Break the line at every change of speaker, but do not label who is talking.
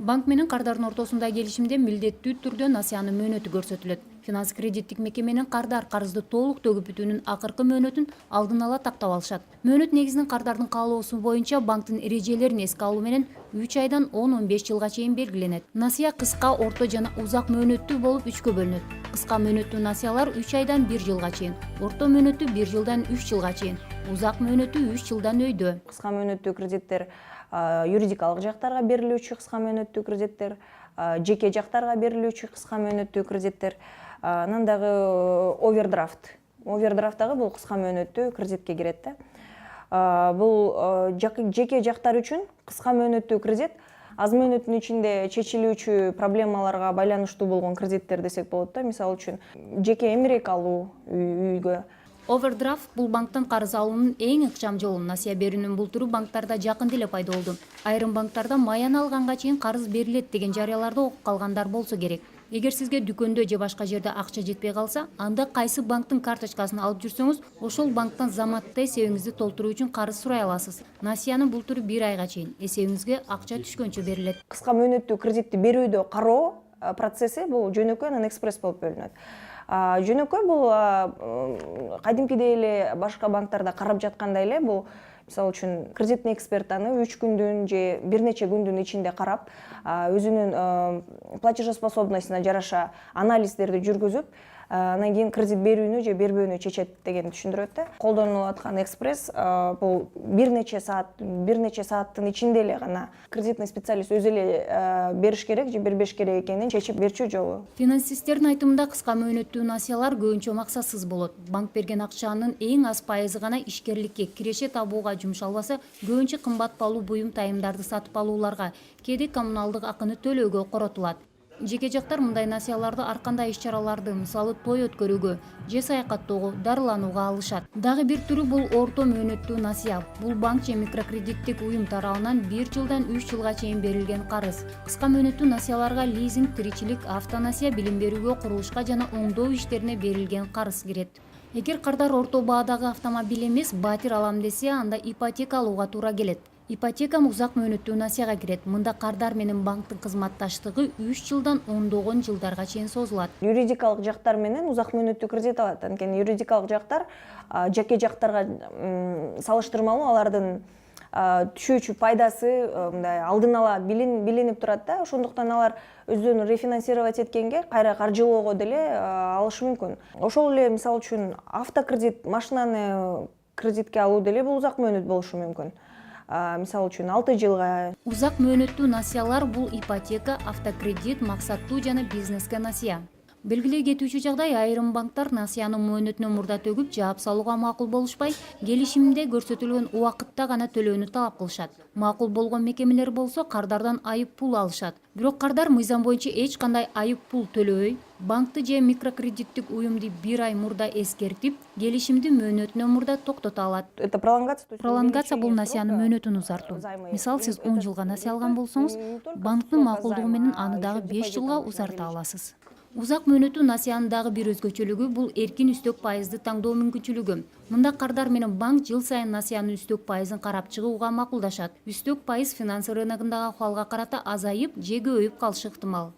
Банк менен кардардын ортосунда келишимде милдеттүү түрдө насыянын мөөнөтү көрсөтүлөт. Финанс кредиттик мекеменин кардар карызды толук төгүп бүтүүнүн акыркы мөөнөтүн алдын ала тактап алышат. Мөөнөт негизинен кардардын каалоосу боюнча банктын эрежелерин эске алуу менен 3 айдан 10-15 жылга чейин белгиленет. Насыя кыска, орто жана узак мөөнөттүү болуп 3кө бөлүнөт. Кыска мөөнөттүү насыялар 3 айдан 1 жылга чейин, орто мөөнөттүү 1 жылдан 3 жылга чейин, узак мөөнөттүү 3 жылдан өйдө.
Кыска мөөнөттүү кредиттер юридикалык жактарга берилүүчү кыска мөөнөттүү кредиттер, жеке жактарга берилүүчү кыска мөөнөттүү кредиттер, анан дагы овердрафт. Овердрафт дагы бул кыска мөөнөттүү кредитке кирет да. Бул жеке жактар үчүн кыска мөөнөттүү кредит аз мөөнөттүн ичинде чечилүүчү проблемаларга байланыштуу болгон кредиттер десек болот да. Мисалы үчүн жеке эмерек алуу үйгө.
Овердрафт бул банктан карыз алуунун эң ыкчам жолу. Насыя берүүнүн бул түрү банктарда жакын деле пайда болду. Айрым банктарда маяны алганга чейин карыз берилет деген жарыяларды окуп калгандар болсо керек. Эгер сизге дүкөндө же башка жерде акча жетпей калса, анда кайсы банктын карточкасын алып жүрсөңүз, ошол банктан заматта эсебиңизди толтуруу үчүн карыз сурай аласыз. Насыянын бул түрү 1 айга чейин эсебиңизге акча түшкөнчө берилет.
Кыска мөөнөттүү кредитти берүүдө кароо процесси бул жөнөкөй анан экспресс болуп бөлүнөт. Жөнөкөй бул кадимкидей эле башка банктарда карап жаткандай эле бул мисалы үчүн кредитный эксперт аны 3 күндүн же бир нече күндүн ичинде карап, өзүнүн платежеспособностуна жараша анализдерди жүргүзүп, анан кийин кредит берүүнү же бербөөнү чечет дегенди түшүндүрөт да. Колдонулуп аткан экспресс бул бир нече сааттын ичинде эле гана кредитный специалист өзү эле бериш керек же бербеш керек экенин чечип берчү жолу.
Финансисттердин айтымында кыска мөөнөттүү насыялар көбүнчө максатсыз болот. Банк берген акчанын эң аз пайызы гана ишкерликке, киреше табууга жумшалбаса, көбүнчө кымбат баалуу буюм тайымдарды сатып алууларга, кээде коммуналдык акыны төлөөгө коротулат. Жеке жактар мындай насыяларды ар кандай иш-чараларды, мисалы той өткөрүүгө же саякаттоого, дарыланууга алышат. Дагы бир түрү бул орто мөөнөттүү насыя. Бул банк же микрокредиттик уюм тарабынан 1 жылдан 3 жылга чейин берилген карыз. Кыска мөөнөттүү насыяларга лизинг, тиричилик, автонасыя, билим берүүгө, курулушка жана оңдоо иштерине берилген карыз кирет. Эгер кардар орто баадагы автомобиль эмес, батир алам десе, анда ипотека алууга туура келет. Ипотека узак мөөнөттүү насыяга кирет. Мында кардар менен банктын кызматташтыгы 3 жылдан ондогон жылдарга чейин созулат.
Юридикалык жактар менен узак мөөнөттүү кредит алат. Анткени юридикалык жактар жеке жактарга салыштырмалуу алардын түшүүчү пайдасы мындай алдын ала билинип турат да. Ошондуктан алар өздөрүн рефинансировать эткенге, кайра каржылоого деле алышы мүмкүн. Ошол эле мисалы үчүн автокредит, машинаны кредитке алуу деле бул узак мөөнөт болушу мүмкүн. Мисалы үчүн 6 жылга.
Узак мөөнөттүү насыялар бул ипотека, автокредит, максаттуу жана бизнеске насыя. Белгилей кетүүчү жагдай, айрым банктар насыянын мөөнөтүнөн мурда төгүп, жаап салууга макул болушпай, келишимде көрсөтүлгөн убакытта гана төлөөнү талап кылышат. Макул болгон мекемелер болсо кардардан айып пул алышат. Бирок кардар мыйзам боюнча эч кандай айып пул төлөбөй, банкты же микрокредиттик уюмду 1 ай мурда эскертип, келишимди мөөнөтүнөн мурда токтото алат.
Это пролонгация.
Пролонгация бул насыянын мөөнөтүн узартуу. Мисалы, сиз 10 жылга насыя алган болсоңуз, банктын макулдугу менен аны дагы 5 жылга узарта аласыз. Узак мөөнөттүү насыянын дагы бир өзгөчөлүгү бул эркин үстөк пайызды таңдоо мүмкүнчүлүгү. Мында кардар менен банк жыл сайын насыянын үстөк пайызын карап чыгууга макулдашат. Үстөк пайыз финанс рыногундагы ахуалга карата азайып же көбөйүп калышы ыктымал.